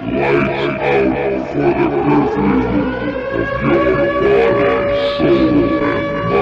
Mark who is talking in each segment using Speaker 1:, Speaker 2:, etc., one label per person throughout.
Speaker 1: Lights out for the perfect of your body, soul, and mind.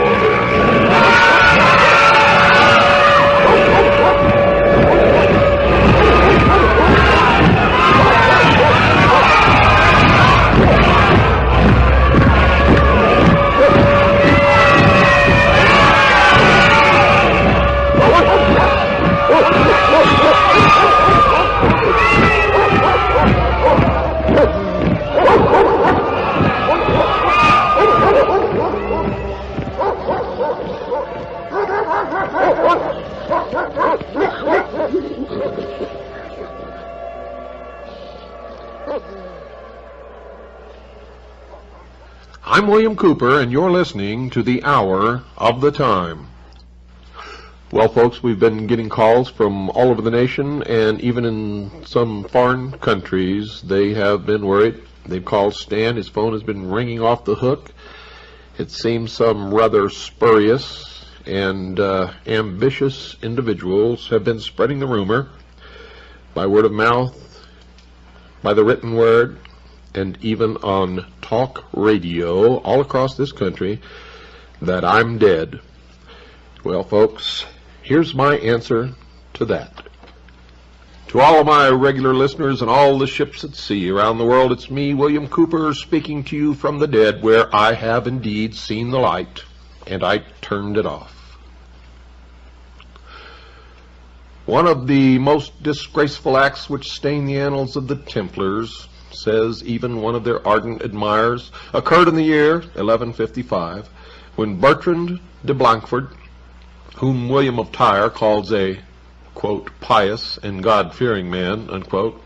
Speaker 2: I'm William Cooper, and you're listening to the Hour of the Time. Well, folks, we've been getting calls from all over the nation, and even in some foreign countries, they have been worried. They've called Stan. His phone has been ringing off the hook. It seems some rather spurious and ambitious individuals have been spreading the rumor by word of mouth, by the written word, and even on talk radio all across this country that I'm dead. Well, folks, here's my answer to that. To all of my regular listeners and all the ships at sea around the world, it's me, William Cooper, speaking to you from the dead, where I have indeed seen the light, and I turned it off. One of the most disgraceful acts which stain the annals of the Templars, says even one of their ardent admirers, occurred in the year 1155, when Bertrand de Blancfort, whom William of Tyre calls a, quote, pious and God-fearing man, unquote,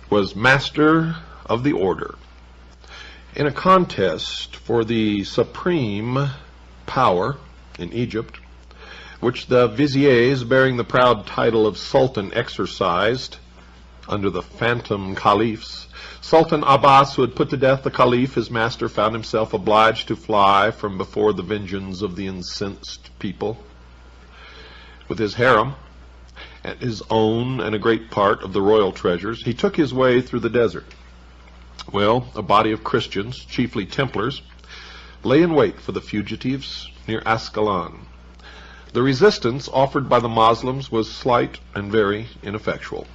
Speaker 2: was master of the order. In a contest for the supreme power in Egypt, which the viziers bearing the proud title of Sultan exercised under the phantom caliphs, Sultan Abbas, who had put to death the caliph, his master, found himself obliged to fly from before the vengeance of the incensed people. With his harem, and his own and a great part of the royal treasures, he took his way through the desert. Well, a body of Christians, chiefly Templars, lay in wait for the fugitives near Ascalon. The resistance offered by the Moslems was slight and very ineffectual.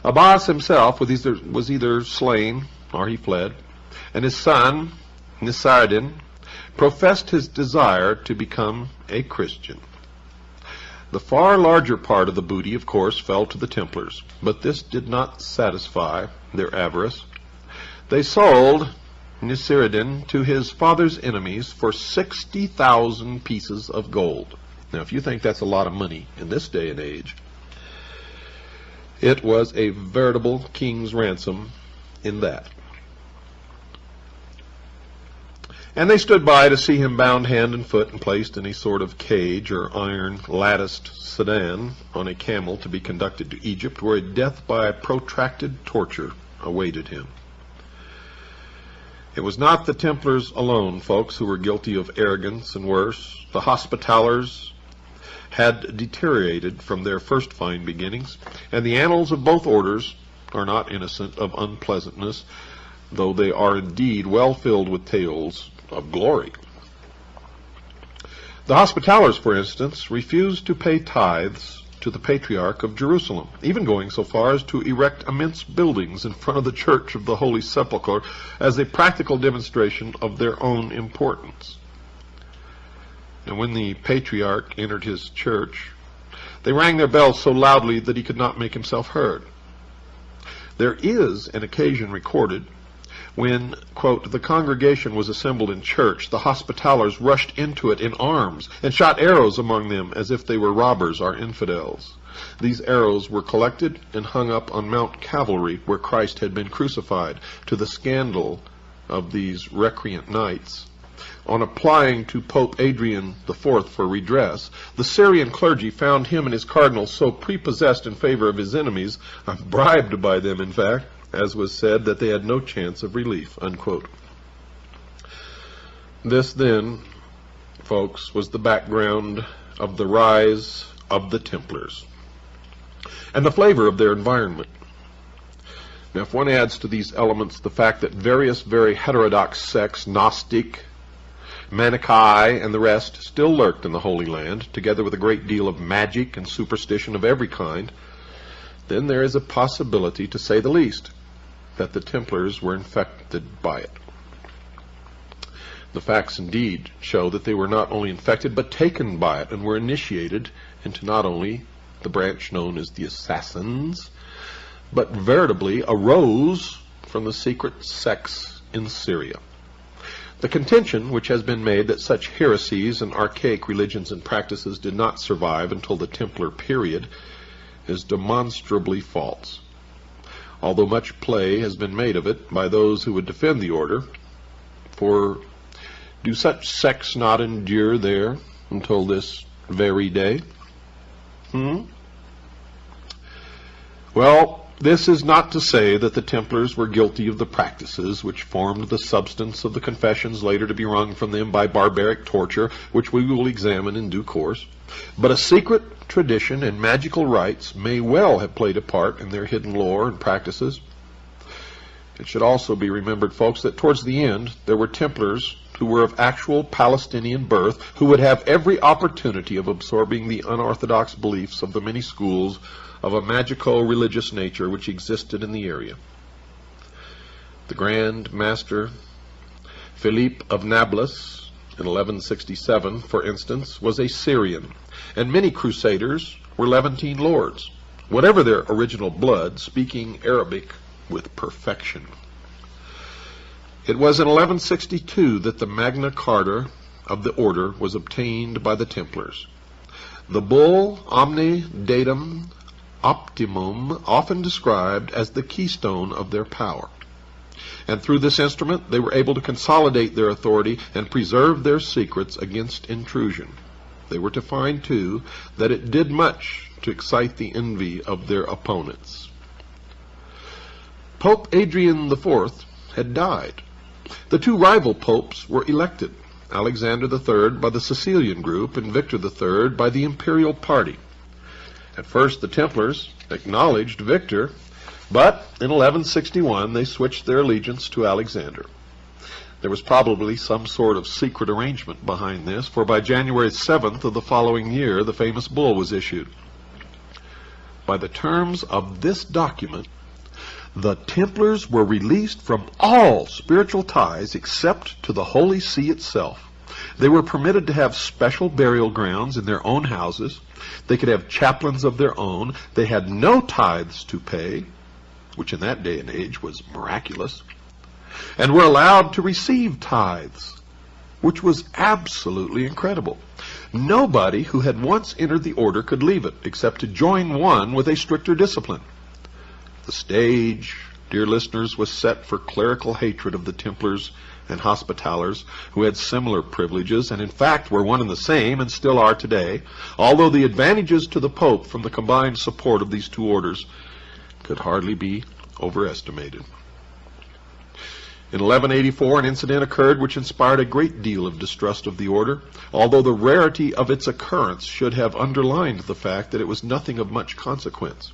Speaker 2: Abbas himself was either slain or he fled, and his son, Nasiruddin, professed his desire to become a Christian. The far larger part of the booty, of course, fell to the Templars, but this did not satisfy their avarice. They sold Nasiruddin to his father's enemies for 60,000 pieces of gold. Now, if you think that's a lot of money in this day and age, it was a veritable king's ransom in that. And they stood by to see him bound hand and foot and placed in a sort of cage or iron latticed sedan on a camel to be conducted to Egypt, where a death by protracted torture awaited him. It was not the Templars alone, folks, who were guilty of arrogance and worse. The Hospitallers had deteriorated from their first fine beginnings, and the annals of both orders are not innocent of unpleasantness, though they are indeed well filled with tales of glory. The Hospitallers, for instance, refused to pay tithes to the Patriarch of Jerusalem, even going so far as to erect immense buildings in front of the Church of the Holy Sepulchre as a practical demonstration of their own importance. And when the Patriarch entered his church, they rang their bells so loudly that he could not make himself heard. There is an occasion recorded when, quote, the congregation was assembled in church, the Hospitallers rushed into it in arms and shot arrows among them as if they were robbers or infidels. These arrows were collected and hung up on Mount Calvary, where Christ had been crucified, to the scandal of these recreant knights. On applying to Pope Adrian IV for redress, the Syrian clergy found him and his cardinals so prepossessed in favor of his enemies, bribed by them in fact, as was said, that they had no chance of relief, unquote. This then, folks, was the background of the rise of the Templars and the flavor of their environment. Now, if one adds to these elements the fact that various very heterodox sects, Gnostic, Manichae, and the rest, still lurked in the Holy Land, together with a great deal of magic and superstition of every kind, then there is a possibility, to say the least, that the Templars were infected by it. The facts indeed show that they were not only infected, but taken by it, and were initiated into not only the branch known as the Assassins, but veritably arose from the secret sects in Syria. The contention which has been made that such heresies and archaic religions and practices did not survive until the Templar period is demonstrably false, although much play has been made of it by those who would defend the order. For do such sects not endure there until this very day? Well, this is not to say that the Templars were guilty of the practices which formed the substance of the confessions later to be wrung from them by barbaric torture, which we will examine in due course. But a secret tradition and magical rites may well have played a part in their hidden lore and practices. It should also be remembered, folks, that towards the end there were Templars who were of actual Palestinian birth, who would have every opportunity of absorbing the unorthodox beliefs of the many schools of a magico-religious nature which existed in the area. The Grand Master Philippe of Nablus, in 1167, for instance, was a Syrian, and many crusaders were Levantine lords, whatever their original blood, speaking Arabic with perfection. It was in 1162 that the Magna Carta of the order was obtained by the Templars. The bull Omne Datum Optimum, often described as the keystone of their power. And through this instrument they were able to consolidate their authority and preserve their secrets against intrusion. They were to find, too, that it did much to excite the envy of their opponents. Pope Adrian IV had died. The two rival popes were elected, Alexander III by the Sicilian group and Victor III by the imperial party. At first the Templars acknowledged Victor, but in 1161 they switched their allegiance to Alexander. There was probably some sort of secret arrangement behind this, for by January 7th of the following year the famous bull was issued. By the terms of this document, the Templars were released from all spiritual ties except to the Holy See itself. They were permitted to have special burial grounds in their own houses. They could have chaplains of their own. They had no tithes to pay, which in that day and age was miraculous, and were allowed to receive tithes, which was absolutely incredible. Nobody who had once entered the order could leave it, except to join one with a stricter discipline. The stage, dear listeners, was set for clerical hatred of the Templars and Hospitallers, who had similar privileges, and in fact were one and the same, and still are today, although the advantages to the Pope from the combined support of these two orders could hardly be overestimated. In 1184 an incident occurred which inspired a great deal of distrust of the order, although the rarity of its occurrence should have underlined the fact that it was nothing of much consequence.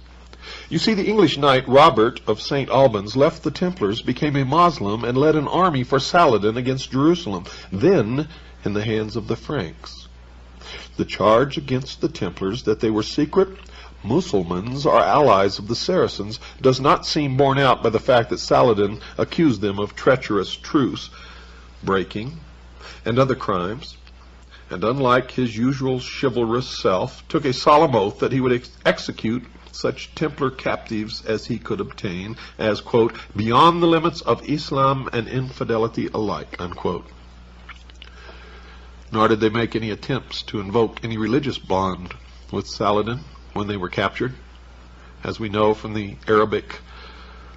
Speaker 2: You see, the English knight Robert of St. Albans left the Templars, became a Moslem, and led an army for Saladin against Jerusalem, then in the hands of the Franks. The charge against the Templars that they were secret Mussulmans or allies of the Saracens does not seem borne out by the fact that Saladin accused them of treacherous truce breaking and other crimes, and unlike his usual chivalrous self, took a solemn oath that he would execute such Templar captives as he could obtain as, quote, beyond the limits of Islam and infidelity alike, unquote. Nor did they make any attempts to invoke any religious bond with Saladin when they were captured, as we know from the Arabic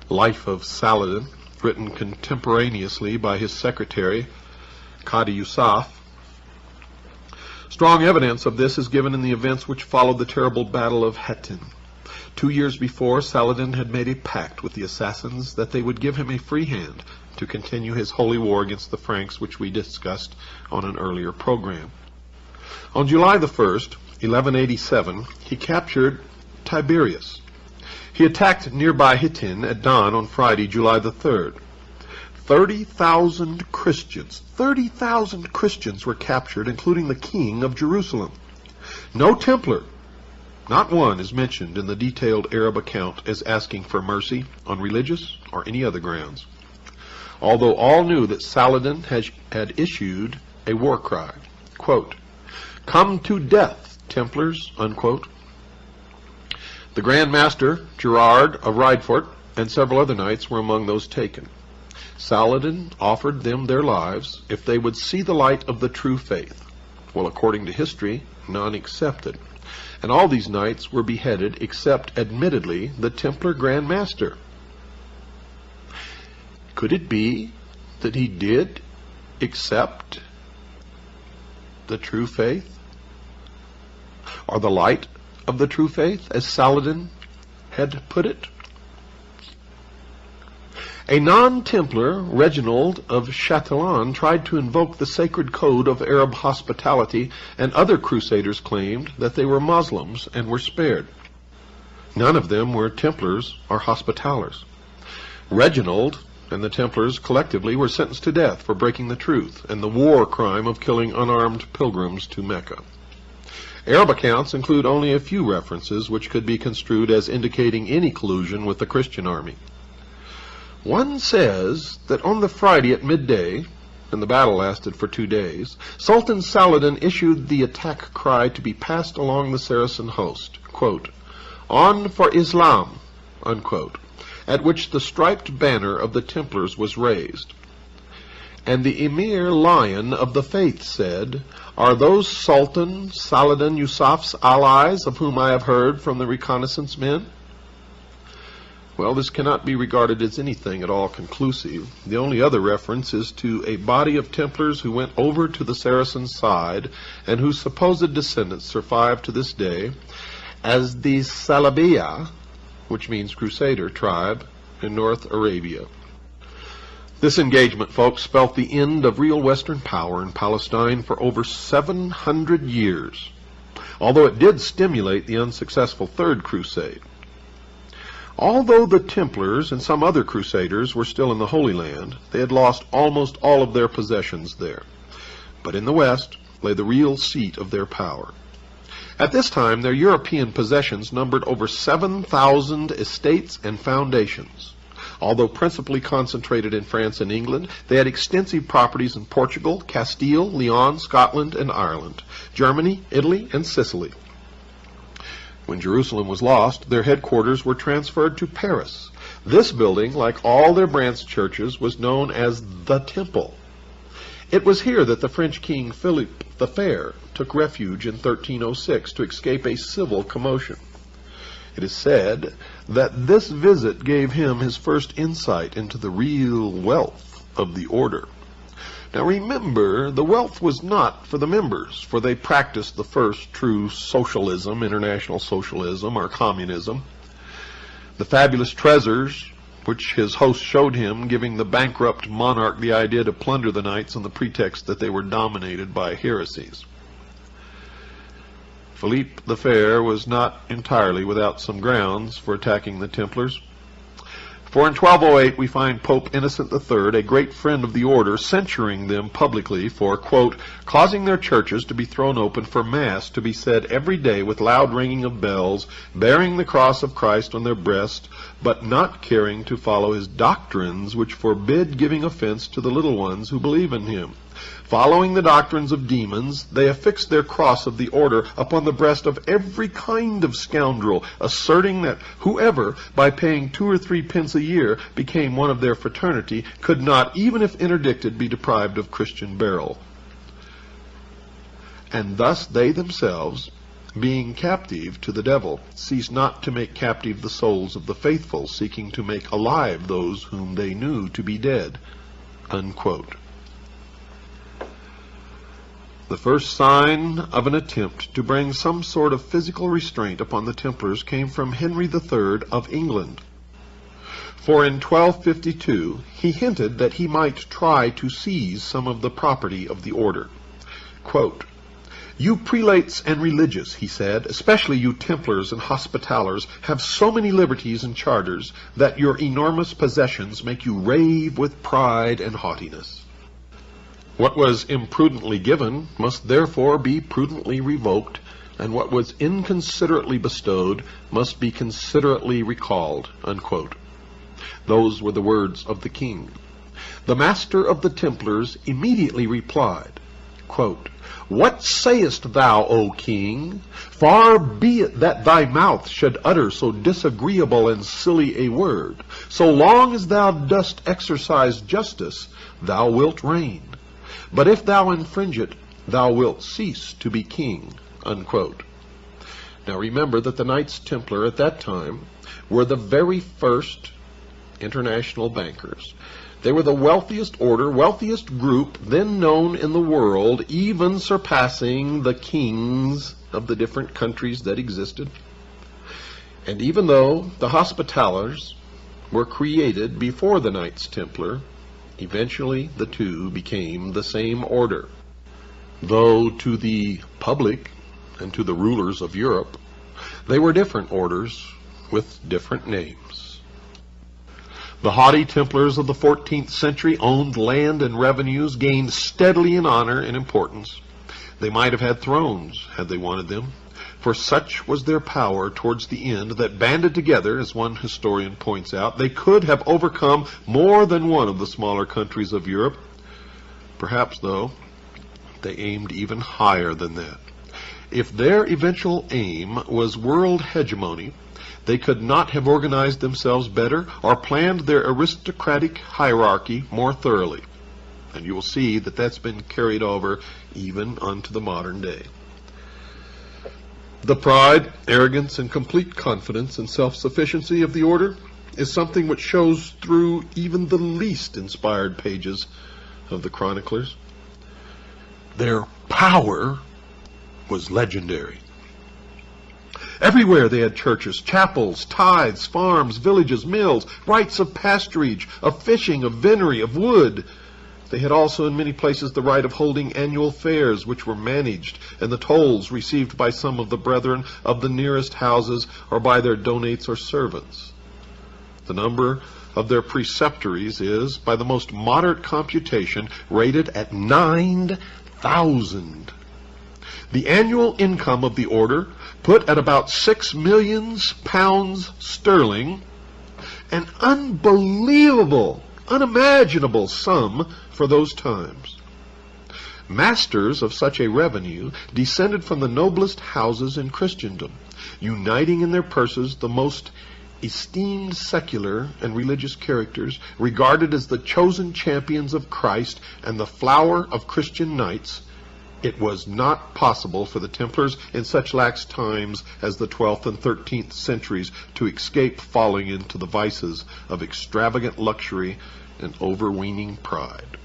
Speaker 2: Life of Saladin, written contemporaneously by his secretary, Qadi Yusuf. Strong evidence of this is given in the events which followed the terrible Battle of Hattin. 2 years before, Saladin had made a pact with the Assassins that they would give him a free hand to continue his holy war against the Franks, which we discussed on an earlier program. On July the 1st, 1187, he captured Tiberias. He attacked nearby Hittin at dawn on Friday, July the 3rd. 30,000 Christians were captured, including the king of Jerusalem. No Templar, not one, is mentioned in the detailed Arab account as asking for mercy on religious or any other grounds, although all knew that Saladin had issued a war cry, quote, "Come to death, Templars," unquote. The Grand Master, Gerard of Rydfort, and several other knights were among those taken. Saladin offered them their lives if they would see the light of the true faith. Well, according to history, none accepted, and all these knights were beheaded except, admittedly, the Templar Grand Master. Could it be that he did accept the true faith, or the light of the true faith, as Saladin had put it? A non-Templar, Reginald of Chatillon, tried to invoke the sacred code of Arab hospitality, and other crusaders claimed that they were Muslims and were spared. None of them were Templars or Hospitallers. Reginald and the Templars collectively were sentenced to death for breaking the truth and the war crime of killing unarmed pilgrims to Mecca. Arab accounts include only a few references which could be construed as indicating any collusion with the Christian army. One says that on the Friday at midday, and the battle lasted for 2 days, Sultan Saladin issued the attack cry to be passed along the Saracen host, quote, "On for Islam," unquote, at which the striped banner of the Templars was raised. And the Emir Lion of the Faith said, "Are those Sultan Saladin Yusuf's allies of whom I have heard from the reconnaissance men?" Well, this cannot be regarded as anything at all conclusive. The only other reference is to a body of Templars who went over to the Saracen side and whose supposed descendants survive to this day as the Salabiya, which means Crusader, tribe in North Arabia. This engagement, folks, spelt the end of real Western power in Palestine for over 700 years, although it did stimulate the unsuccessful Third Crusade. Although the Templars and some other Crusaders were still in the Holy Land, they had lost almost all of their possessions there. But in the West lay the real seat of their power. At this time, their European possessions numbered over 7,000 estates and foundations. Although principally concentrated in France and England, they had extensive properties in Portugal, Castile, Leon, Scotland, and Ireland, Germany, Italy, and Sicily. When Jerusalem was lost, their headquarters were transferred to Paris. This building, like all their branch churches, was known as the Temple. It was here that the French king Philippe the Fair took refuge in 1306 to escape a civil commotion. It is said that this visit gave him his first insight into the real wealth of the order. Now remember, the wealth was not for the members, for they practiced the first true socialism, international socialism, or communism. The fabulous treasures which his host showed him, giving the bankrupt monarch the idea to plunder the knights on the pretext that they were dominated by heresies. Philippe the Fair was not entirely without some grounds for attacking the Templars. For in 1208 we find Pope Innocent III, a great friend of the order, censuring them publicly for, quote, "causing their churches to be thrown open for Mass to be said every day with loud ringing of bells, bearing the cross of Christ on their breast, but not caring to follow his doctrines which forbid giving offense to the little ones who believe in him. Following the doctrines of demons, they affixed their cross of the order upon the breast of every kind of scoundrel, asserting that whoever, by paying 2 or 3 pence a year, became one of their fraternity, could not, even if interdicted, be deprived of Christian burial. And thus they themselves, being captive to the devil, ceased not to make captive the souls of the faithful, seeking to make alive those whom they knew to be dead." Unquote. The first sign of an attempt to bring some sort of physical restraint upon the Templars came from Henry III of England. For in 1252 he hinted that he might try to seize some of the property of the order. Quote, "You prelates and religious," he said, "especially you Templars and Hospitallers, have so many liberties and charters that your enormous possessions make you rave with pride and haughtiness. What was imprudently given must therefore be prudently revoked, and what was inconsiderately bestowed must be considerately recalled." Unquote. Those were the words of the king. The master of the Templars immediately replied, quote, "What sayest thou, O king? Far be it that thy mouth should utter so disagreeable and silly a word. So long as thou dost exercise justice, thou wilt reign. But if thou infringe it, thou wilt cease to be king." Unquote. Now remember that the Knights Templar at that time were the very first international bankers. They were the wealthiest order, wealthiest group then known in the world, even surpassing the kings of the different countries that existed. And even though the Hospitallers were created before the Knights Templar, eventually the two became the same order, though to the public and to the rulers of Europe, they were different orders with different names. The haughty Templars of the 14th century owned land and revenues, gained steadily in honor and importance. They might have had thrones had they wanted them, for such was their power towards the end that, banded together, as one historian points out, they could have overcome more than one of the smaller countries of Europe. Perhaps, though, they aimed even higher than that. If their eventual aim was world hegemony, they could not have organized themselves better or planned their aristocratic hierarchy more thoroughly. And you will see that that's been carried over even unto the modern day. The pride, arrogance, and complete confidence and self-sufficiency of the order is something which shows through even the least inspired pages of the chroniclers. Their power was legendary. Everywhere they had churches, chapels, tithes, farms, villages, mills, rights of pasturage, of fishing, of venery, of wood. They had also in many places the right of holding annual fairs, which were managed, and the tolls received by some of the brethren of the nearest houses or by their donates or servants. The number of their preceptories is, by the most moderate computation, rated at 9,000. The annual income of the order, put at about 6 millions pounds sterling, an unbelievable, unimaginable sum for those times. Masters of such a revenue descended from the noblest houses in Christendom, uniting in their purses the most esteemed secular and religious characters, regarded as the chosen champions of Christ and the flower of Christian knights. It was not possible for the Templars in such lax times as the 12th and 13th centuries to escape falling into the vices of extravagant luxury and overweening pride.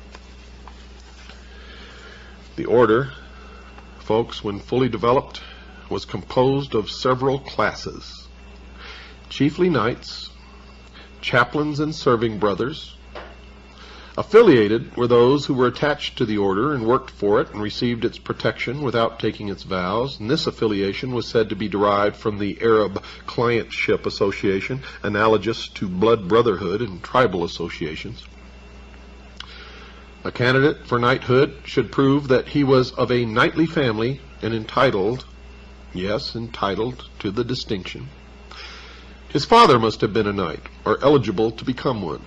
Speaker 2: The order, folks, when fully developed, was composed of several classes, chiefly knights, chaplains and serving brothers. Affiliated were those who were attached to the order and worked for it and received its protection without taking its vows, and this affiliation was said to be derived from the Arab clientship association, analogous to blood brotherhood and tribal associations. A candidate for knighthood should prove that he was of a knightly family and entitled, yes, entitled to the distinction. His father must have been a knight, or eligible to become one.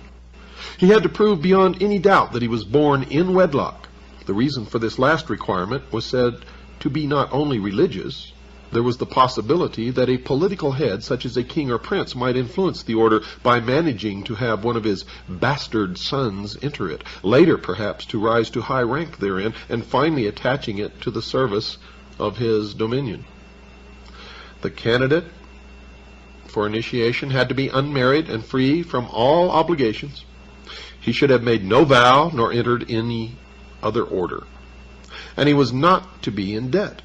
Speaker 2: He had to prove beyond any doubt that he was born in wedlock. The reason for this last requirement was said to be not only religious. There was the possibility that a political head, such as a king or prince, might influence the order by managing to have one of his bastard sons enter it, later perhaps to rise to high rank therein, and finally attaching it to the service of his dominion. The candidate for initiation had to be unmarried and free from all obligations. He should have made no vow nor entered any other order, and he was not to be in debt.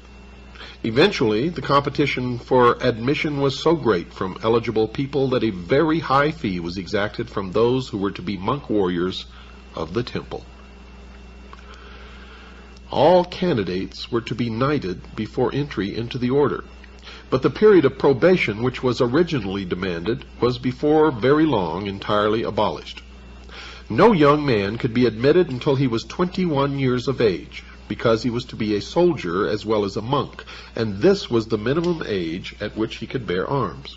Speaker 2: Eventually, the competition for admission was so great from eligible people that a very high fee was exacted from those who were to be monk warriors of the temple. All candidates were to be knighted before entry into the order, but the period of probation which was originally demanded was before very long entirely abolished. No young man could be admitted until he was 21 years of age, because he was to be a soldier as well as a monk, and this was the minimum age at which he could bear arms.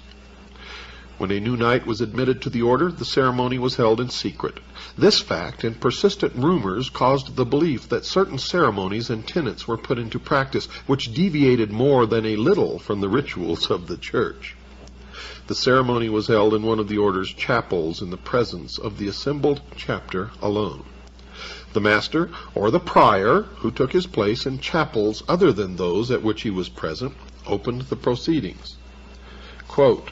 Speaker 2: When a new knight was admitted to the order, the ceremony was held in secret. This fact and persistent rumors caused the belief that certain ceremonies and tenets were put into practice which deviated more than a little from the rituals of the church. The ceremony was held in one of the order's chapels in the presence of the assembled chapter alone. The master or the prior, who took his place in chapels other than those at which he was present, opened the proceedings. Quote,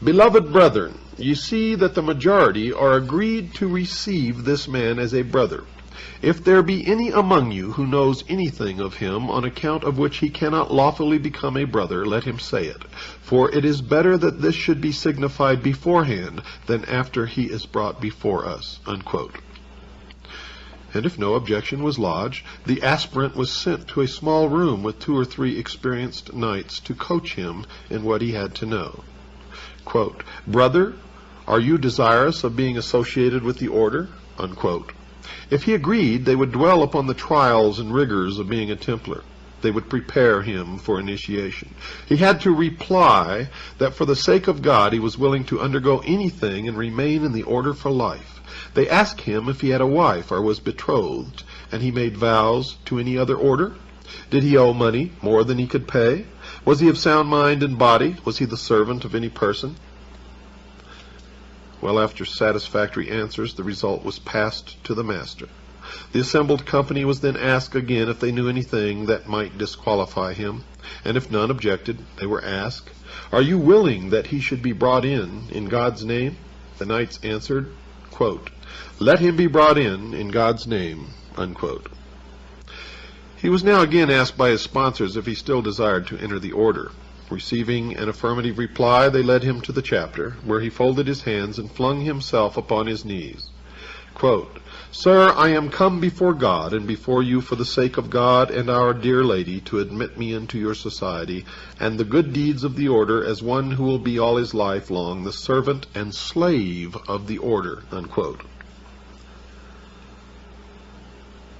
Speaker 2: "Beloved brethren, ye see that the majority are agreed to receive this man as a brother. If there be any among you who knows anything of him on account of which he cannot lawfully become a brother, let him say it. For it is better that this should be signified beforehand than after he is brought before us." Unquote. And if no objection was lodged, the aspirant was sent to a small room with 2 or 3 experienced knights to coach him in what he had to know. Quote, "Brother, are you desirous of being associated with the order?" Unquote. If he agreed, they would dwell upon the trials and rigors of being a Templar. They would prepare him for initiation. He had to reply that for the sake of God he was willing to undergo anything and remain in the order for life. They asked him if he had a wife or was betrothed, and he made vows to any other order. Did he owe money more than he could pay? Was he of sound mind and body? Was he the servant of any person? Well, after satisfactory answers, the result was passed to the master. The assembled company was then asked again if they knew anything that might disqualify him, and if none objected, they were asked, "Are you willing that he should be brought in God's name?" The knights answered, quote, "Let him be brought in God's name." Unquote. He was now again asked by his sponsors if he still desired to enter the order. Receiving an affirmative reply, they led him to the chapter, where he folded his hands and flung himself upon his knees. Quote, "Sir, I am come before God and before you for the sake of God and our dear Lady to admit me into your society and the good deeds of the order as one who will be all his life long the servant and slave of the order." Unquote.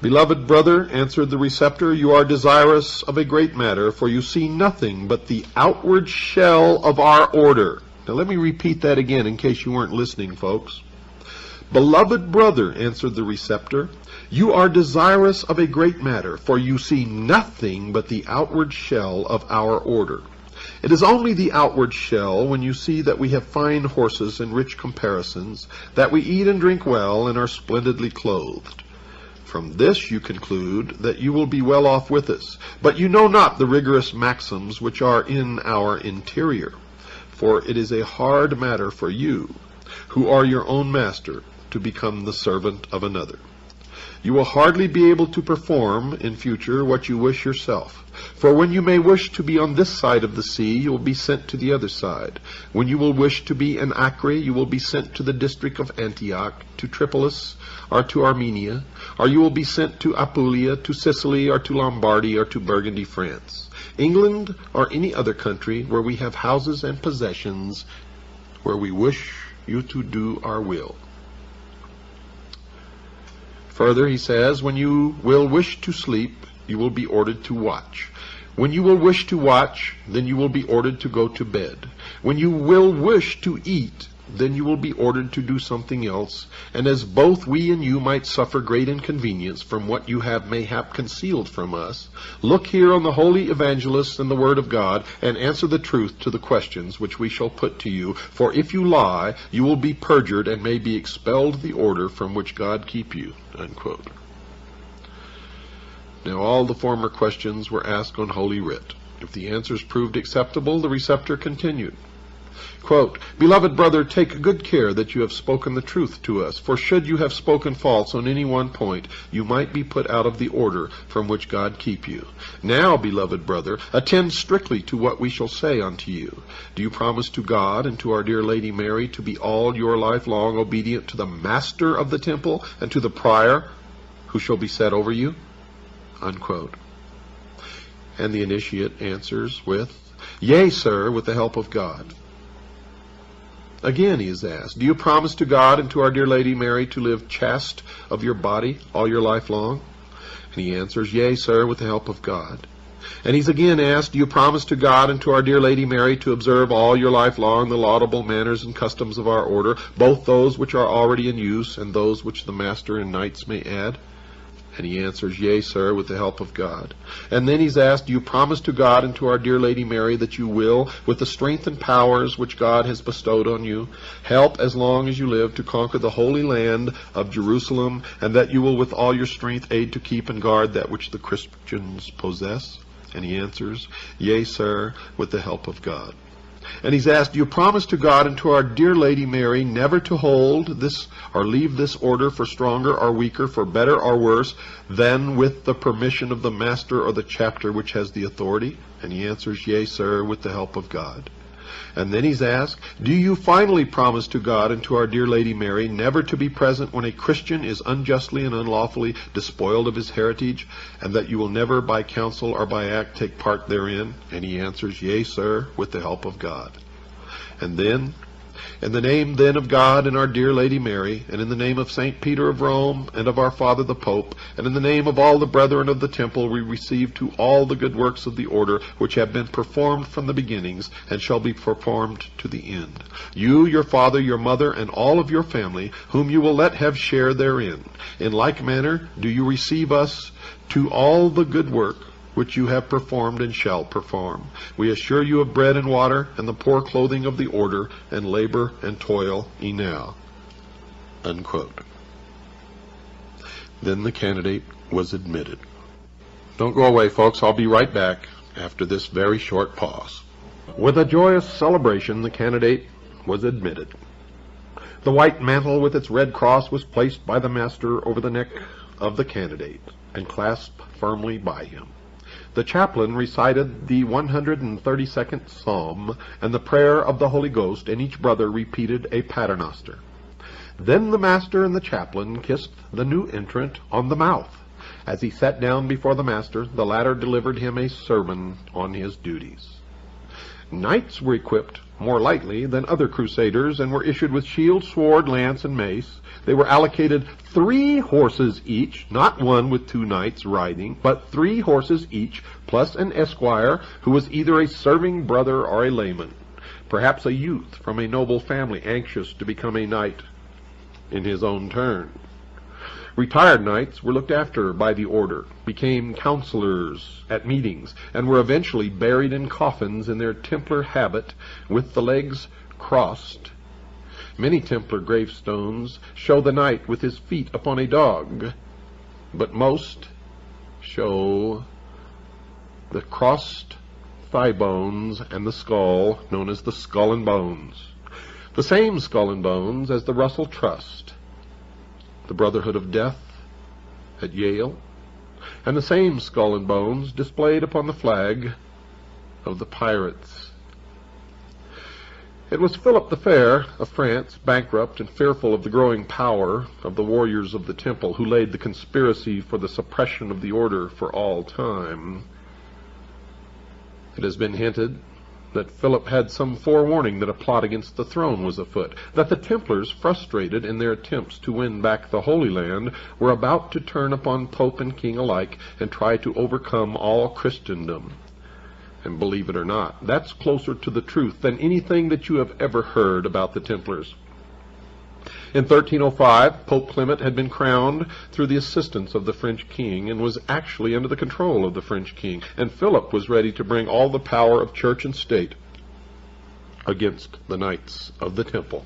Speaker 2: "Beloved brother," answered the receptor, "you are desirous of a great matter, for you see nothing but the outward shell of our order." Now let me repeat that again in case you weren't listening, folks. "Beloved brother," answered the receptor, "you are desirous of a great matter, for you see nothing but the outward shell of our order. It is only the outward shell when you see that we have fine horses and rich comparisons, that we eat and drink well and are splendidly clothed. From this you conclude that you will be well off with us, but you know not the rigorous maxims which are in our interior. For it is a hard matter for you, who are your own master, to become the servant of another. You will hardly be able to perform in future what you wish yourself. For when you may wish to be on this side of the sea, you will be sent to the other side. When you will wish to be in Acre, you will be sent to the district of Antioch, to Tripolis, or to Armenia, or you will be sent to Apulia, to Sicily, or to Lombardy, or to Burgundy, France, England, or any other country where we have houses and possessions, where we wish you to do our will." Further, he says, when you will wish to sleep, you will be ordered to watch. When you will wish to watch, then you will be ordered to go to bed. When you will wish to eat, then you will be ordered to do something else, and as both we and you might suffer great inconvenience from what you have mayhap concealed from us, look here on the holy evangelists and the word of God, and answer the truth to the questions which we shall put to you, for if you lie, you will be perjured and may be expelled the order from which God keep you." Unquote. Now all the former questions were asked on Holy Writ. If the answers proved acceptable, the receptor continued. Quote, "Beloved brother, take good care that you have spoken the truth to us, for should you have spoken false on any one point, you might be put out of the order from which God keep you. Now, beloved brother, attend strictly to what we shall say unto you. Do you promise to God and to our dear Lady Mary to be all your life long obedient to the master of the temple and to the prior who shall be set over you?" unquote. And the initiate answers with, "Yea, sir, with the help of God." Again he is asked, "Do you promise to God and to our dear Lady Mary to live chaste of your body all your life long?" And he answers, "Yea, sir, with the help of God." And he's again asked, "Do you promise to God and to our dear Lady Mary to observe all your life long the laudable manners and customs of our order, both those which are already in use and those which the master and knights may add?" And he answers, "Yea, sir, with the help of God." And then he's asked, "Do you promise to God and to our dear Lady Mary that you will, with the strength and powers which God has bestowed on you, help as long as you live to conquer the holy land of Jerusalem, and that you will with all your strength aid to keep and guard that which the Christians possess?" And he answers, "Yea, sir, with the help of God." And he's asked, "Do you promise to God and to our dear Lady Mary never to hold this or leave this order for stronger or weaker, for better or worse, than with the permission of the master or the chapter which has the authority?" And he answers, "Yea, sir, with the help of God." And then he's asked, "Do you finally promise to God and to our dear Lady Mary never to be present when a Christian is unjustly and unlawfully despoiled of his heritage, and that you will never by counsel or by act take part therein?" And he answers, "Yea, sir, with the help of God." And then, "In the name then of God and our dear Lady Mary, and in the name of St. Peter of Rome, and of our Father the Pope, and in the name of all the brethren of the temple, we receive to all the good works of the order, which have been performed from the beginnings, and shall be performed to the end. You, your father, your mother, and all of your family, whom you will let have share therein. In like manner do you receive us to all the good work which you have performed and shall perform. We assure you of bread and water, and the poor clothing of the order, and labor and toil enow." Unquote. Then the candidate was admitted. Don't go away, folks. I'll be right back after this very short pause. With a joyous celebration, the candidate was admitted. The white mantle with its red cross was placed by the master over the neck of the candidate and clasped firmly by him. The chaplain recited the 132nd Psalm and the prayer of the Holy Ghost, and each brother repeated a paternoster. Then the master and the chaplain kissed the new entrant on the mouth. As he sat down before the master, the latter delivered him a sermon on his duties. Knights were equipped more lightly than other crusaders, and were issued with shield, sword, lance, and mace. They were allocated 3 horses each, not one with 2 knights riding, but 3 horses each, plus an esquire, who was either a serving brother or a layman, perhaps a youth from a noble family anxious to become a knight in his own turn. Retired knights were looked after by the order, became counselors at meetings, and were eventually buried in coffins in their Templar habit with the legs crossed. Many Templar gravestones show the knight with his feet upon a dog, but most show the crossed thigh bones and the skull, known as the skull and bones. The same skull and bones as the Russell Trust, the Brotherhood of Death at Yale, and the same skull and bones displayed upon the flag of the pirates. It was Philip the Fair of France, bankrupt and fearful of the growing power of the warriors of the temple, who laid the conspiracy for the suppression of the order for all time. It has been hinted that Philip had some forewarning that a plot against the throne was afoot, that the Templars, frustrated in their attempts to win back the Holy Land, were about to turn upon Pope and King alike and try to overcome all Christendom. And believe it or not, that's closer to the truth than anything that you have ever heard about the Templars. In 1305, Pope Clement had been crowned through the assistance of the French king, and was actually under the control of the French king, and Philip was ready to bring all the power of church and state against the Knights of the Temple.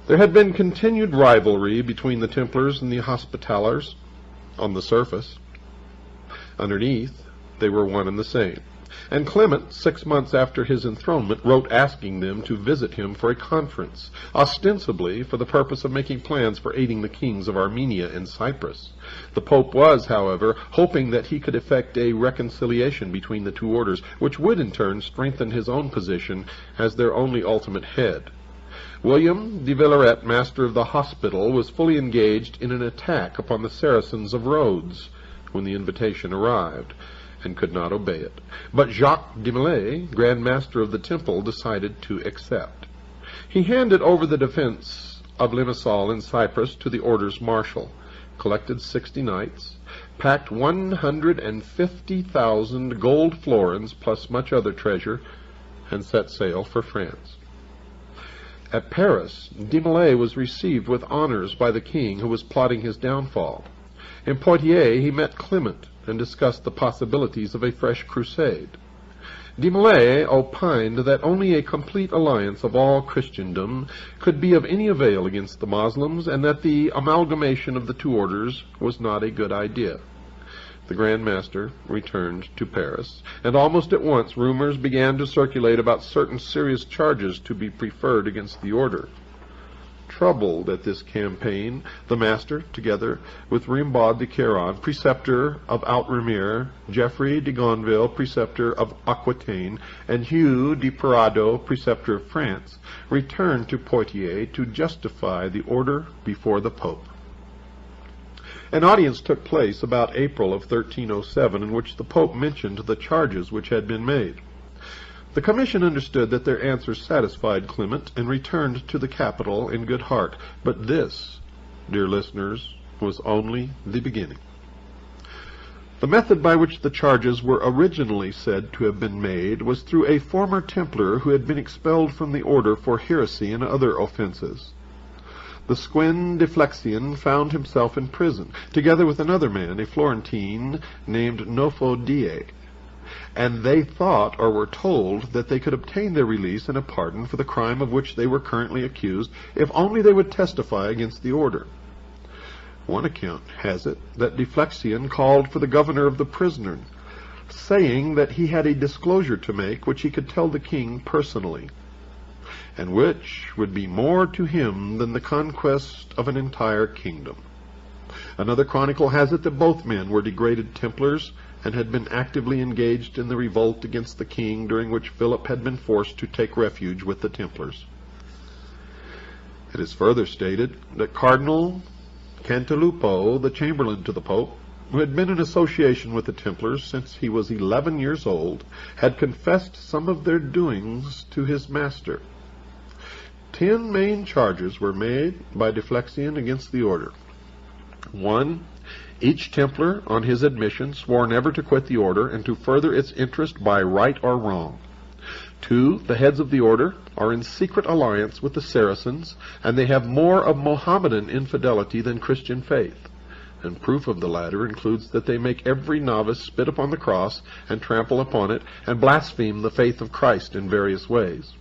Speaker 2: There had been continued rivalry between the Templars and the Hospitallers on the surface. Underneath, they were one and the same. And Clement, 6 months after his enthronement, wrote asking them to visit him for a conference, ostensibly for the purpose of making plans for aiding the kings of Armenia and Cyprus. The Pope was, however, hoping that he could effect a reconciliation between the two orders, which would in turn strengthen his own position as their only ultimate head. William de Villaret, master of the hospital, was fully engaged in an attack upon the Saracens of Rhodes, when the invitation arrived, and could not obey it. But Jacques de Molay, Grand Master of the Temple, decided to accept. He handed over the defense of Limassol in Cyprus to the orders martial, collected 60 knights, packed 150,000 gold florins plus much other treasure, and set sail for France. At Paris, de Molay was received with honors by the king, who was plotting his downfall. In Poitiers he met Clement and discussed the possibilities of a fresh crusade. De Molay opined that only a complete alliance of all Christendom could be of any avail against the Moslems, and that the amalgamation of the two orders was not a good idea. The Grand Master returned to Paris, and almost at once rumors began to circulate about certain serious charges to be preferred against the order. Troubled at this campaign, the Master, together with Rimbaud de Caron, preceptor of Outremer, Geoffrey de Gonville, preceptor of Aquitaine, and Hugh de Parado, preceptor of France, returned to Poitiers to justify the order before the Pope. An audience took place about April of 1307, in which the Pope mentioned the charges which had been made. The commission understood that their answers satisfied Clement and returned to the capital in good heart. But this, dear listeners, was only the beginning. The method by which the charges were originally said to have been made was through a former Templar who had been expelled from the order for heresy and other offenses. The Squin de Flexion found himself in prison, together with another man, a Florentine named Nofodie, and they thought or were told that they could obtain their release and a pardon for the crime of which they were currently accused, if only they would testify against the order. One account has it that de Flexion called for the governor of the prisoner, saying that he had a disclosure to make which he could tell the king personally, and which would be more to him than the conquest of an entire kingdom. Another chronicle has it that both men were degraded Templars, and had been actively engaged in the revolt against the king, during which Philip had been forced to take refuge with the Templars. It is further stated that Cardinal Cantilupo, the chamberlain to the Pope, who had been in association with the Templars since he was 11 years old, had confessed some of their doings to his master. 10 main charges were made by de Flexion against the order. 1. Each Templar, on his admission, swore never to quit the order and to further its interest by right or wrong. 2. The heads of the order are in secret alliance with the Saracens, and they have more of Mohammedan infidelity than Christian faith. And proof of the latter includes that they make every novice spit upon the cross and trample upon it, and blaspheme the faith of Christ in various ways.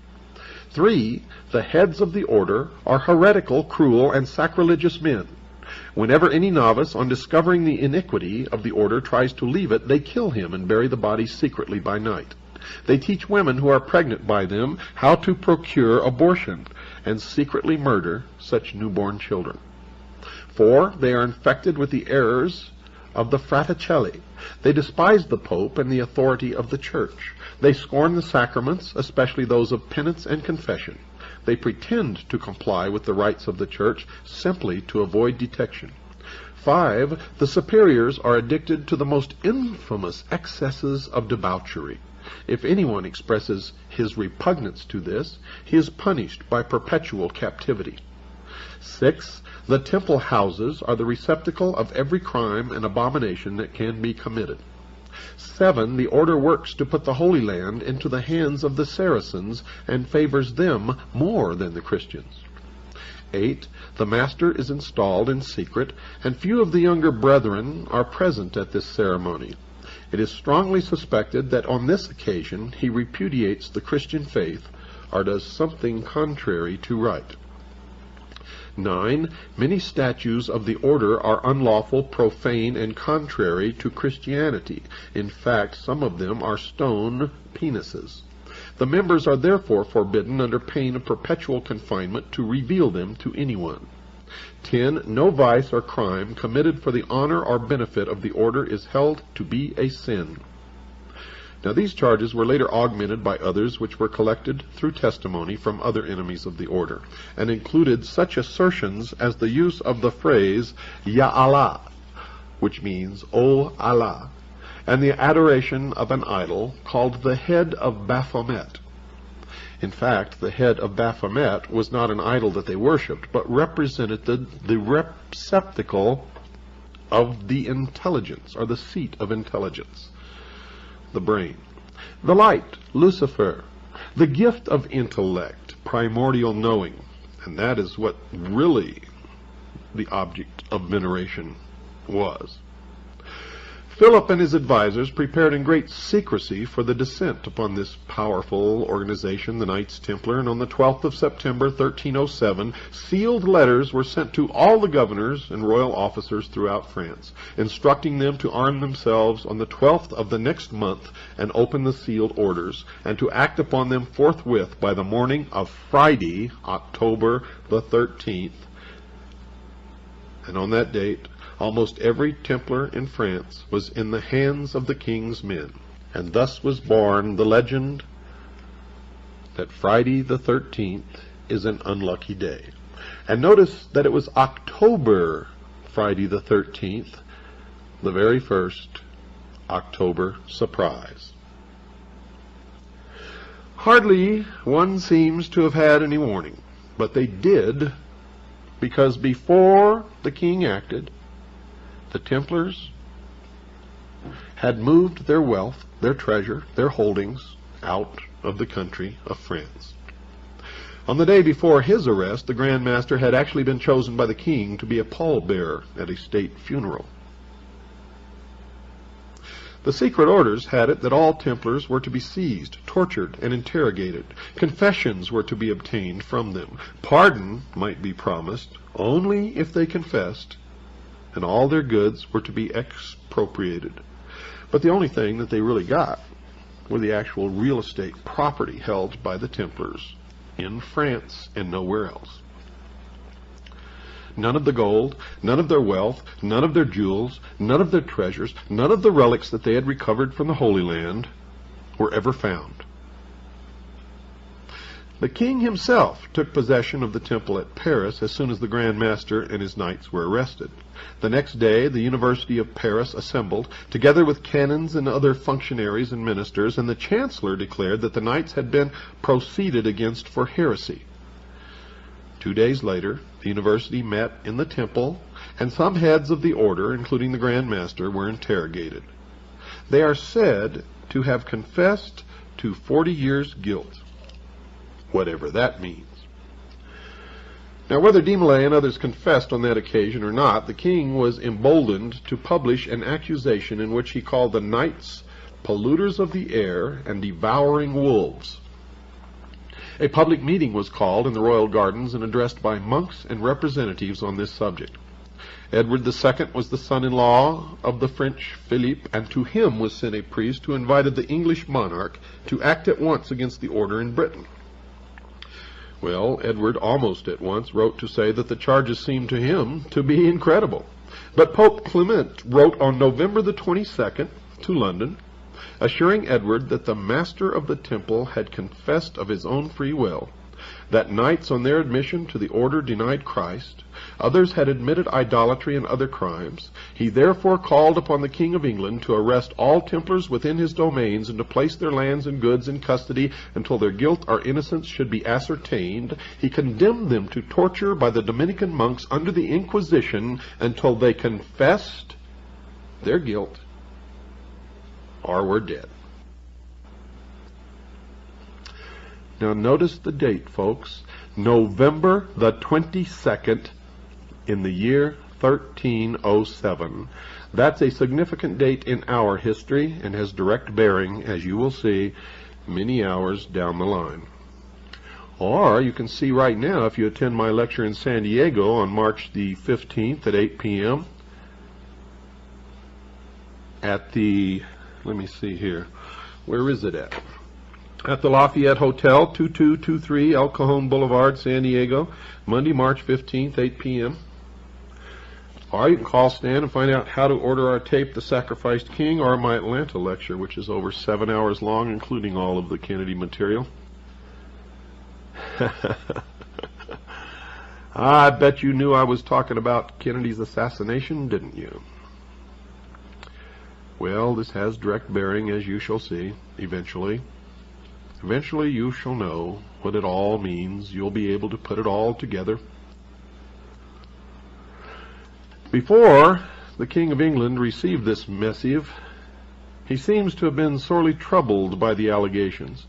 Speaker 2: 3. The heads of the order are heretical, cruel, and sacrilegious men. Whenever any novice, on discovering the iniquity of the order, tries to leave it, they kill him and bury the body secretly by night. They teach women who are pregnant by them how to procure abortion, and secretly murder such newborn children. 4. They are infected with the errors of the Fraticelli. They despise the Pope and the authority of the Church. They scorn the sacraments, especially those of penance and confession. They pretend to comply with the rites of the Church simply to avoid detection. 5. The superiors are addicted to the most infamous excesses of debauchery. If anyone expresses his repugnance to this, he is punished by perpetual captivity. 6. The temple houses are the receptacle of every crime and abomination that can be committed. 7. The order works to put the Holy Land into the hands of the Saracens and favors them more than the Christians. 8. The master is installed in secret, and few of the younger brethren are present at this ceremony. It is strongly suspected that on this occasion he repudiates the Christian faith or does something contrary to right. 9. Many statues of the order are unlawful, profane, and contrary to Christianity. In fact, some of them are stone penises. The members are therefore forbidden under pain of perpetual confinement to reveal them to anyone. 10. No vice or crime committed for the honor or benefit of the order is held to be a sin. Now these charges were later augmented by others which were collected through testimony from other enemies of the order, and included such assertions as the use of the phrase, Ya Allah, which means O Allah, and the adoration of an idol called the head of Baphomet. In fact, the head of Baphomet was not an idol that they worshipped, but represented the receptacle of the intelligence, or the seat of intelligence, the brain. The light, Lucifer, the gift of intellect, primordial knowing, and that is what really the object of veneration was. Philip and his advisors prepared in great secrecy for the descent upon this powerful organization, the Knights Templar, and on the 12th of September, 1307, sealed letters were sent to all the governors and royal officers throughout France, instructing them to arm themselves on the 12th of the next month and open the sealed orders, and to act upon them forthwith by the morning of Friday, October the 13th. And on that date, almost every Templar in France was in the hands of the king's men. And thus was born the legend that Friday the 13th is an unlucky day. And notice that it was October Friday the 13th, the very first October surprise. Hardly one seems to have had any warning, but they did, because before the king acted, the Templars had moved their wealth, their treasure, their holdings out of the country of France. On the day before his arrest, the Grand Master had actually been chosen by the king to be a pallbearer at a state funeral. The secret orders had it that all Templars were to be seized, tortured, and interrogated. Confessions were to be obtained from them. Pardon might be promised only if they confessed, and all their goods were to be expropriated. But the only thing that they really got were the actual real estate property held by the Templars in France and nowhere else. None of the gold, none of their wealth, none of their jewels, none of their treasures, none of the relics that they had recovered from the Holy Land were ever found. The king himself took possession of the temple at Paris as soon as the Grand Master and his knights were arrested. The next day, the University of Paris assembled, together with canons and other functionaries and ministers, and the chancellor declared that the knights had been proceeded against for heresy. 2 days later, the university met in the temple, and some heads of the order, including the Grand Master, were interrogated. They are said to have confessed to 40 years' guilt, whatever that means. Now, whether de Molay and others confessed on that occasion or not, the king was emboldened to publish an accusation in which he called the knights polluters of the air and devouring wolves. A public meeting was called in the royal gardens and addressed by monks and representatives on this subject. Edward II was the son-in-law of the French Philippe, and to him was sent a priest who invited the English monarch to act at once against the order in Britain. Well, Edward almost at once wrote to say that the charges seemed to him to be incredible. But Pope Clement wrote on November the 22nd to London, assuring Edward that the master of the temple had confessed of his own free will, that knights on their admission to the order denied Christ, others had admitted idolatry and other crimes. He therefore called upon the King of England to arrest all Templars within his domains and to place their lands and goods in custody until their guilt or innocence should be ascertained. He condemned them to torture by the Dominican monks under the Inquisition until they confessed their guilt or were dead. Now notice the date, folks. November the 22nd in the year 1307. That's a significant date in our history and has direct bearing, as you will see, many hours down the line. Or you can see right now, if you attend my lecture in San Diego on March the 15th at 8 p.m. at the, let me see here, where is it at? At the Lafayette Hotel, 2223 El Cajon Boulevard, San Diego, Monday, March 15th, 8 p.m. Or you can call Stan and find out how to order our tape, The Sacrificed King, or my Atlanta lecture, which is over 7 hours long, including all of the Kennedy material. I bet you knew I was talking about Kennedy's assassination, didn't you? Well, this has direct bearing, as you shall see, eventually. Eventually you shall know what it all means. You'll be able to put it all together. Before the King of England received this missive, he seems to have been sorely troubled by the allegations.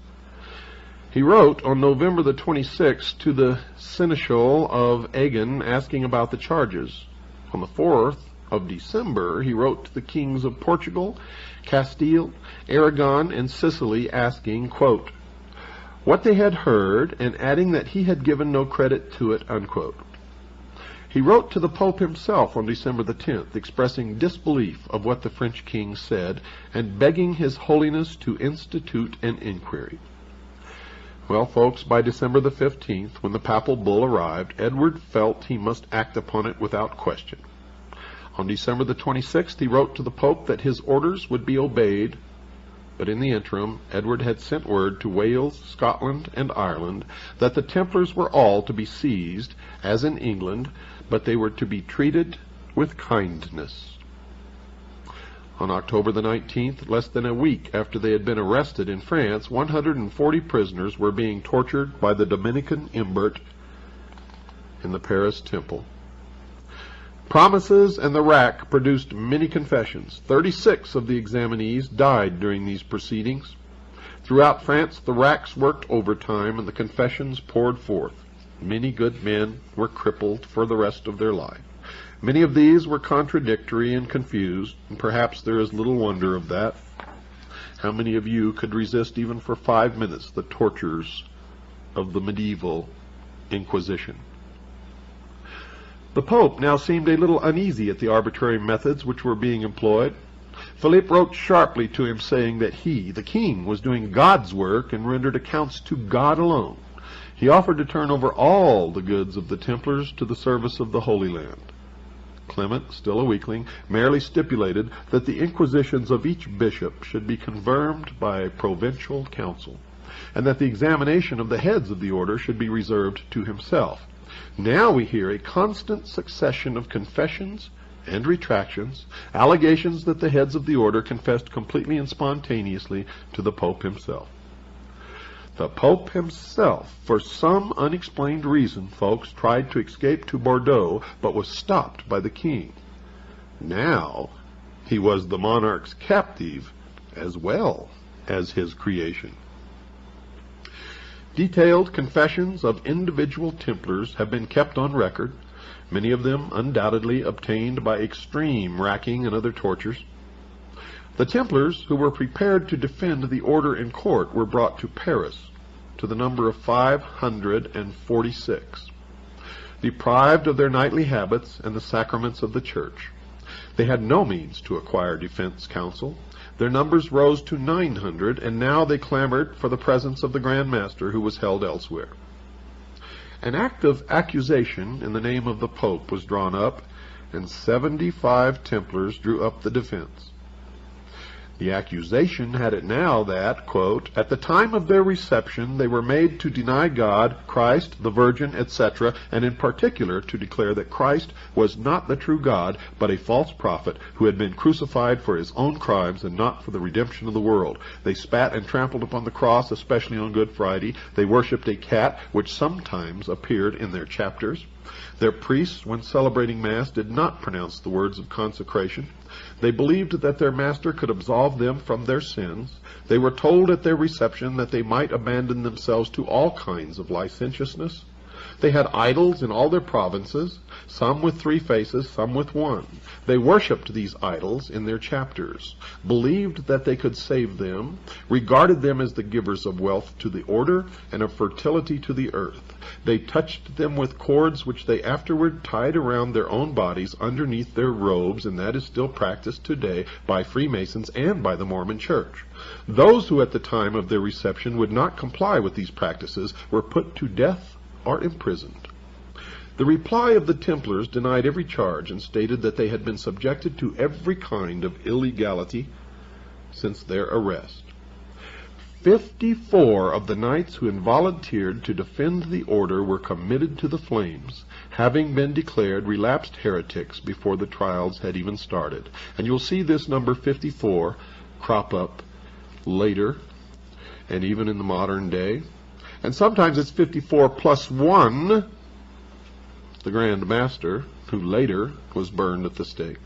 Speaker 2: He wrote on November the 26th to the Seneschal of Agen asking about the charges. On the 4th of December, he wrote to the kings of Portugal, Castile, Aragon, and Sicily asking, quote, what they had heard, and adding that he had given no credit to it, unquote. He wrote to the Pope himself on December the 10th, expressing disbelief of what the French king said, and begging His Holiness to institute an inquiry. Well, folks, by December the 15th, when the papal bull arrived, Edward felt he must act upon it without question. On December the 26th, he wrote to the Pope that his orders would be obeyed, but in the interim, Edward had sent word to Wales, Scotland, and Ireland that the Templars were all to be seized, as in England, but they were to be treated with kindness. On October the 19th, less than a week after they had been arrested in France, 140 prisoners were being tortured by the Dominican Imbert in the Paris Temple. Promises and the rack produced many confessions. 36 of the examinees died during these proceedings. Throughout France, the racks worked overtime and the confessions poured forth. Many good men were crippled for the rest of their life. Many of these were contradictory and confused, and perhaps there is little wonder of that. How many of you could resist even for 5 minutes the tortures of the medieval Inquisition? The Pope now seemed a little uneasy at the arbitrary methods which were being employed. Philip wrote sharply to him saying that he, the king, was doing God's work and rendered accounts to God alone. He offered to turn over all the goods of the Templars to the service of the Holy Land. Clement, still a weakling, merely stipulated that the inquisitions of each bishop should be confirmed by a provincial council, and that the examination of the heads of the order should be reserved to himself. Now we hear a constant succession of confessions and retractions, allegations that the heads of the order confessed completely and spontaneously to the Pope himself. The Pope himself, for some unexplained reason, folks, tried to escape to Bordeaux, but was stopped by the king. Now he was the monarch's captive as well as his creation. Detailed confessions of individual Templars have been kept on record, many of them undoubtedly obtained by extreme racking and other tortures. The Templars who were prepared to defend the order in court were brought to Paris, to the number of 546, deprived of their knightly habits and the sacraments of the Church. They had no means to acquire defense counsel. Their numbers rose to 900, and now they clamored for the presence of the Grand Master, who was held elsewhere. An act of accusation in the name of the Pope was drawn up, and 75 Templars drew up the defense. The accusation had it now that, quote, at the time of their reception they were made to deny God, Christ, the Virgin, etc., and in particular to declare that Christ was not the true God, but a false prophet who had been crucified for his own crimes and not for the redemption of the world. They spat and trampled upon the cross, especially on Good Friday. They worshipped a cat, which sometimes appeared in their chapters. Their priests, when celebrating Mass, did not pronounce the words of consecration. They believed that their master could absolve them from their sins. They were told at their reception that they might abandon themselves to all kinds of licentiousness. They had idols in all their provinces, some with 3 faces, some with 1. They worshipped these idols in their chapters, believed that they could save them, regarded them as the givers of wealth to the order and of fertility to the earth. They touched them with cords which they afterward tied around their own bodies underneath their robes, and that is still practiced today by Freemasons and by the Mormon Church. Those who at the time of their reception would not comply with these practices were put to death or imprisoned. The reply of the Templars denied every charge and stated that they had been subjected to every kind of illegality since their arrest. 54 of the knights who had volunteered to defend the order were committed to the flames, having been declared relapsed heretics before the trials had even started. And you'll see this number 54 crop up later, and even in the modern day. And sometimes it's 54 plus 1, the Grand Master, who later was burned at the stake.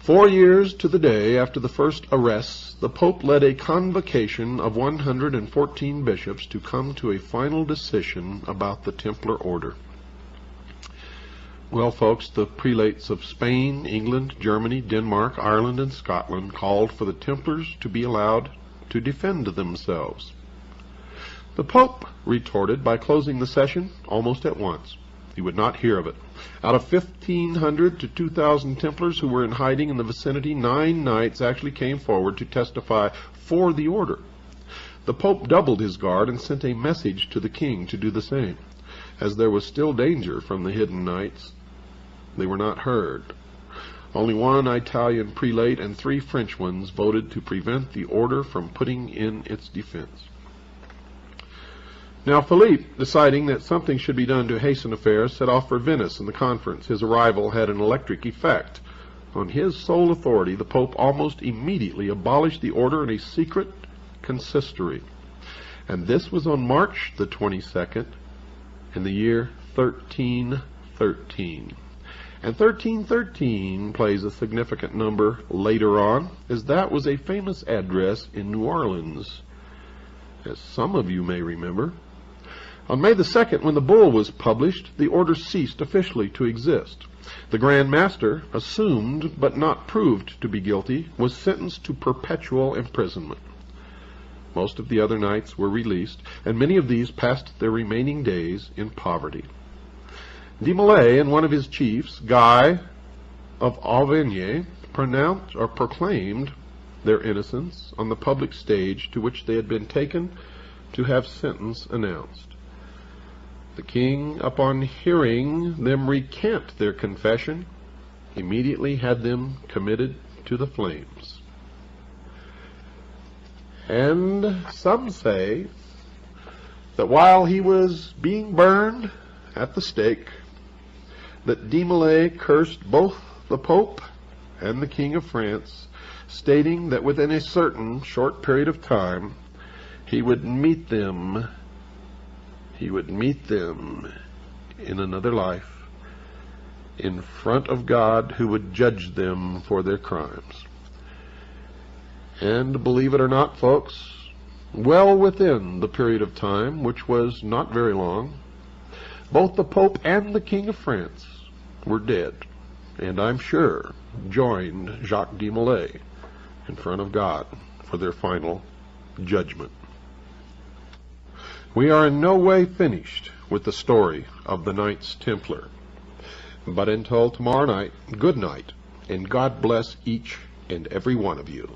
Speaker 2: 4 years to the day after the first arrests, the Pope led a convocation of 114 bishops to come to a final decision about the Templar order. Well, folks, the prelates of Spain, England, Germany, Denmark, Ireland, and Scotland called for the Templars to be allowed to defend themselves. The Pope retorted by closing the session almost at once. He would not hear of it. Out of 1,500 to 2,000 Templars who were in hiding in the vicinity, 9 knights actually came forward to testify for the order. The Pope doubled his guard and sent a message to the king to do the same. As there was still danger from the hidden knights, they were not heard. Only 1 Italian prelate and 3 French ones voted to prevent the order from putting in its defense. Now Philippe, deciding that something should be done to hasten affairs, set off for Venice in the conference. His arrival had an electric effect. On his sole authority, the Pope almost immediately abolished the order in a secret consistory. And this was on March the 22nd in the year 1313. And 1313 plays a significant number later on, as that was a famous address in New Orleans, as some of you may remember. On May the 2nd, when the bull was published, the order ceased officially to exist. The Grand Master, assumed but not proved to be guilty, was sentenced to perpetual imprisonment. Most of the other knights were released, and many of these passed their remaining days in poverty. De Molay and one of his chiefs, Guy of Auvergne, proclaimed their innocence on the public stage to which they had been taken to have sentence announced. The king, upon hearing them recant their confession, immediately had them committed to the flames. And some say that while he was being burned at the stake, that de Molay cursed both the Pope and the King of France, stating that within a certain short period of time he would meet them in another life in front of God, who would judge them for their crimes. And believe it or not, folks, well within the period of time, which was not very long, both the Pope and the King of France were dead, and I'm sure joined Jacques de Molay in front of God for their final judgment. We are in no way finished with the story of the Knights Templar. But until tomorrow night, good night, and God bless each and every one of you.